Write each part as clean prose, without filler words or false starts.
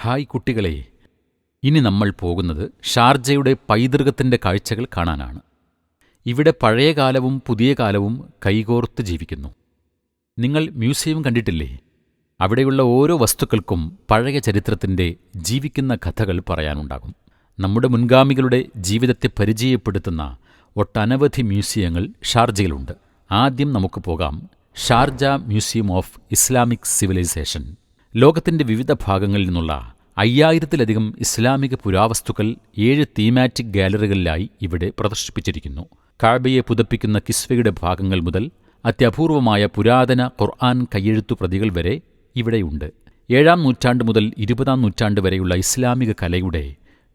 Hi കുട്ടികളെ, ഇനി നമ്മൾ പോകുന്നത് ഷാർജയുടെ പൈതൃകത്തിൻ്റെ കാഴ്ചകൾ കാണാനാണ്. ഇവിടെ പഴയ കാലവും പുതിയ കാലവും കൈകോർത്ത് ജീവിക്കുന്നു. നിങ്ങൾ മ്യൂസിയം കണ്ടിട്ടില്ലേ? അവിടെയുള്ള ഓരോ വസ്തുക്കൾക്കും പഴയ ചരിത്രത്തിൻ്റെ ജീവിക്കുന്ന കഥകൾ പറയാനുണ്ടാകും. നമ്മുടെ മുൻഗാമികളുടെ ജീവിതത്തെ പരിചയപ്പെടുത്തുന്ന ഒട്ടനവധി മ്യൂസിയങ്ങൾ ഷാർജയിലുണ്ട്. ആദ്യം നമുക്ക് പോകാം Sharjah museum of Islamic civilisation. ലോകത്തിൻ്റെ വിവിധ ഭാഗങ്ങളിൽ നിന്നുള്ള 5000-ലധികം ഇസ്ലാമിക പുരാവസ്തുക്കൾ 7 തീമാറ്റിക് ഗാലറികളിലായി ഇവിടെ പ്രദർശിപ്പിച്ചിരിക്കുന്നു. കഅബയെ പുതപ്പിക്കുന്ന കിസ്വയുടെ ഭാഗങ്ങൾ മുതൽ അത്യപൂർവമായ പുരാതന ഖുർആൻ കയ്യെഴുത്തു പ്രതികൾ വരെ ഇവിടെയുണ്ട്. 7-ാം നൂറ്റാണ്ട് മുതൽ 20-ാം നൂറ്റാണ്ട് വരെയുള്ള ഇസ്ലാമിക കലയുടെ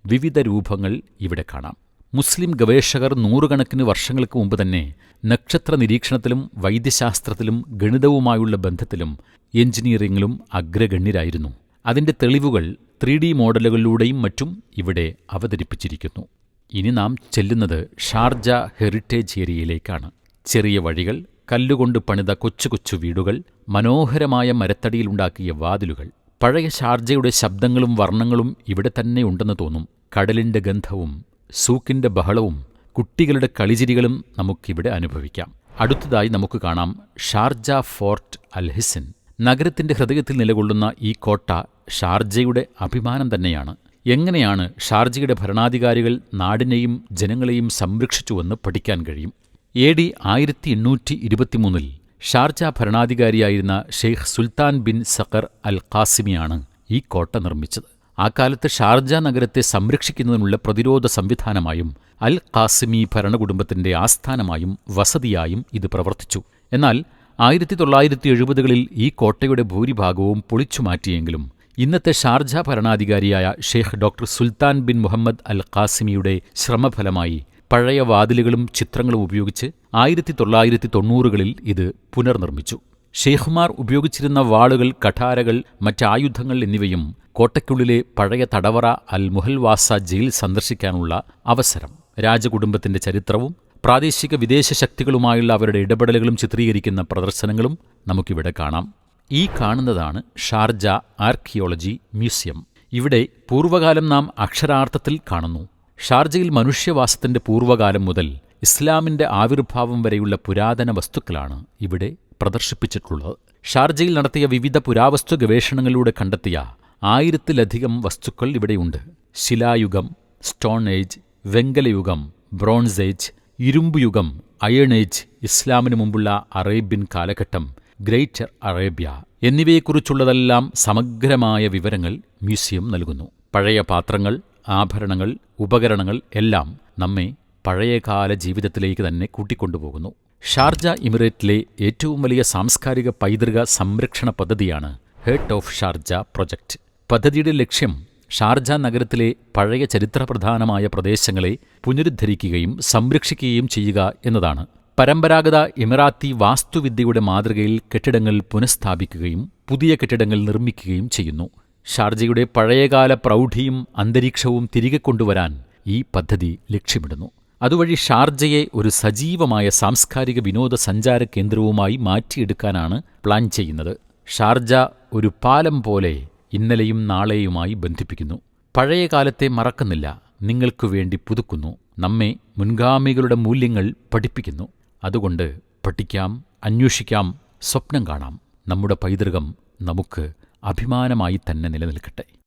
വിവിധ രൂപങ്ങൾ ഇവിടെ കാണാം. മുസ്ലിം ഗവേഷകർ നൂറുകണക്കിന് വർഷങ്ങൾക്ക് മുമ്പ് തന്നെ നക്ഷത്ര നിരീക്ഷണത്തിലും വൈദ്യശാസ്ത്രത്തിലും ഗണിതവുമായുള്ള ബന്ധത്തിലും എഞ്ചിനീയറിംഗിലും അഗ്രഗണ്യരായിരുന്നു. അതിൻ്റെ തെളിവുകൾ 3D മോഡലുകളിലൂടെയും മറ്റും ഇവിടെ അവതരിപ്പിച്ചിരിക്കുന്നു. ഇനി നാം ചെല്ലുന്നത് ഷാർജ ഹെറിറ്റേജ് ഏരിയയിലേക്കാണ്. ചെറിയ വഴികൾ, കല്ലുകൊണ്ട് പണിത കൊച്ചു കൊച്ചു വീടുകൾ, മനോഹരമായ മരത്തടിയിലുണ്ടാക്കിയ വാതിലുകൾ. പഴയ ഷാർജയുടെ ശബ്ദങ്ങളും വർണ്ണങ്ങളും ഇവിടെ തന്നെ ഉണ്ടെന്ന് തോന്നും. കടലിൻ്റെ ഗന്ധവും സൂക്കിൻ്റെ ബഹളവും കുട്ടികളുടെ കളിചിരികളും നമുക്കിവിടെ അനുഭവിക്കാം. അടുത്തതായി നമുക്ക് കാണാം ഷാർജ ഫോർട്ട് അൽ ഹിസൻ. നഗരത്തിൻ്റെ ഹൃദയത്തിൽ നിലകൊള്ളുന്ന ഈ കോട്ട ഷാർജയുടെ അഭിമാനം തന്നെയാണ്. എങ്ങനെയാണ് ഷാർജയുടെ ഭരണാധികാരികൾ നാടിനെയും ജനങ്ങളെയും സംരക്ഷിച്ചുവെന്ന് പഠിക്കാൻ കഴിയും. AD 1823 ഷാർജ ഭരണാധികാരിയായിരുന്ന Sheikh Sultan bin Saqr Al ഖാസിമിയാണ് ഈ കോട്ട നിർമ്മിച്ചത്. ആ കാലത്ത് ഷാർജ നഗരത്തെ സംരക്ഷിക്കുന്നതിനുള്ള പ്രതിരോധ സംവിധാനമായും അൽ ഖാസിമി ഭരണകുടുംബത്തിൻ്റെ ആസ്ഥാനമായും വസതിയായും ഇത് പ്രവർത്തിച്ചു. എന്നാൽ 1970-കളിൽ ഈ കോട്ടയുടെ ഭൂരിഭാഗവും പൊളിച്ചുമാറ്റിയെങ്കിലും ഇന്നത്തെ ഷാർജ ഭരണാധികാരിയായ Sheikh doctor Sultan bin Muhammad Al ഖാസിമിയുടെ ശ്രമഫലമായി പഴയ വാതിലുകളും ചിത്രങ്ങളും ഉപയോഗിച്ച് 1990-കളിൽ ഇത് പുനർനിർമ്മിച്ചു. ഷെയ്ഖുമാർ ഉപയോഗിച്ചിരുന്ന വാളുകൾ, കഠാരകൾ, മറ്റായുധങ്ങൾ എന്നിവയും കോട്ടയ്ക്കുള്ളിലെ പഴയ തടവറ അൽ മുഹൽവാസ ജയിൽ സന്ദർശിക്കാനുള്ള അവസരം, രാജകുടുംബത്തിൻ്റെ ചരിത്രവും പ്രാദേശിക വിദേശ ശക്തികളുമായുള്ള അവരുടെ ഇടപെടലുകളും ചിത്രീകരിക്കുന്ന പ്രദർശനങ്ങളും നമുക്കിവിടെ കാണാം. ഈ കാണുന്നതാണ് ഷാർജ ആർക്കിയോളജി മ്യൂസിയം. ഇവിടെ പൂർവ്വകാലം നാം അക്ഷരാർത്ഥത്തിൽ കാണുന്നു. ഷാർജയിൽ മനുഷ്യവാസത്തിൻ്റെ പൂർവ്വകാലം മുതൽ ഇസ്ലാമിൻ്റെ ആവിർഭാവം വരെയുള്ള പുരാതന വസ്തുക്കളാണ് ഇവിടെ പ്രദർശിപ്പിച്ചിട്ടുള്ളത്. ഷാർജയിൽ നടത്തിയ വിവിധ പുരാവസ്തു ഗവേഷണങ്ങളിലൂടെ കണ്ടെത്തിയ 1000-ലധികം വസ്തുക്കൾ ഇവിടെയുണ്ട്. ശിലായുഗം, സ്റ്റോൺ ഏജ്, വെങ്കലയുഗം, ബ്രോൺസ് ഏജ്, ഇരുമ്പുയുഗം, അയൺ ഏജ്, ഇസ്ലാമിനു മുമ്പുള്ള അറേബ്യൻ കാലഘട്ടം, ഗ്രേറ്റർ അറേബ്യ എന്നിവയെക്കുറിച്ചുള്ളതെല്ലാം സമഗ്രമായ വിവരങ്ങൾ മ്യൂസിയം നൽകുന്നു. പഴയ പാത്രങ്ങൾ, ആഭരണങ്ങൾ, ഉപകരണങ്ങൾ എല്ലാം നമ്മെ പഴയകാല ജീവിതത്തിലേക്ക് തന്നെ കൂട്ടിക്കൊണ്ടുപോകുന്നു. ഷാർജ എമിറേറ്റിലെ ഏറ്റവും വലിയ സാംസ്കാരിക പൈതൃക സംരക്ഷണ പദ്ധതിയാണ് ഹേർട്ട് ഓഫ് ഷാർജ പ്രൊജക്റ്റ്. പദ്ധതിയുടെ ലക്ഷ്യം ഷാർജ നഗരത്തിലെ പഴയ ചരിത്രപ്രധാനമായ പ്രദേശങ്ങളെ പുനരുദ്ധരിക്കുകയും സംരക്ഷിക്കുകയും ചെയ്യുക എന്നതാണ്. പരമ്പരാഗത എമിറാത്തി വാസ്തുവിദ്യയുടെ മാതൃകയിൽ കെട്ടിടങ്ങൾ പുനഃസ്ഥാപിക്കുകയും പുതിയ കെട്ടിടങ്ങൾ നിർമ്മിക്കുകയും ചെയ്യുന്നു. ഷാർജയുടെ പഴയകാല പ്രൗഢിയും അന്തരീക്ഷവും തിരികെ കൊണ്ടുവരാൻ ഈ പദ്ധതി ലക്ഷ്യമിടുന്നു. അതുവഴി ഷാർജയെ ഒരു സജീവമായ സാംസ്കാരിക വിനോദസഞ്ചാര കേന്ദ്രവുമായി മാറ്റിയെടുക്കാനാണ് പ്ലാൻ ചെയ്യുന്നത്. ഷാർജ ഒരു പാലം പോലെ ഇന്നലെയും നാളെയുമായി ബന്ധിപ്പിക്കുന്നു. പഴയകാലത്തെ മറക്കുന്നില്ല, നിങ്ങൾക്കു വേണ്ടി പുതുക്കുന്നു, നമ്മെ മുൻഗാമികളുടെ മൂല്യങ്ങൾ പഠിപ്പിക്കുന്നു. അതുകൊണ്ട് പഠിക്കാം, അന്വേഷിക്കാം, സ്വപ്നം കാണാം. നമ്മുടെ പൈതൃകം നമുക്ക് അഭിമാനമായി തന്നെ നിലനിൽക്കട്ടെ.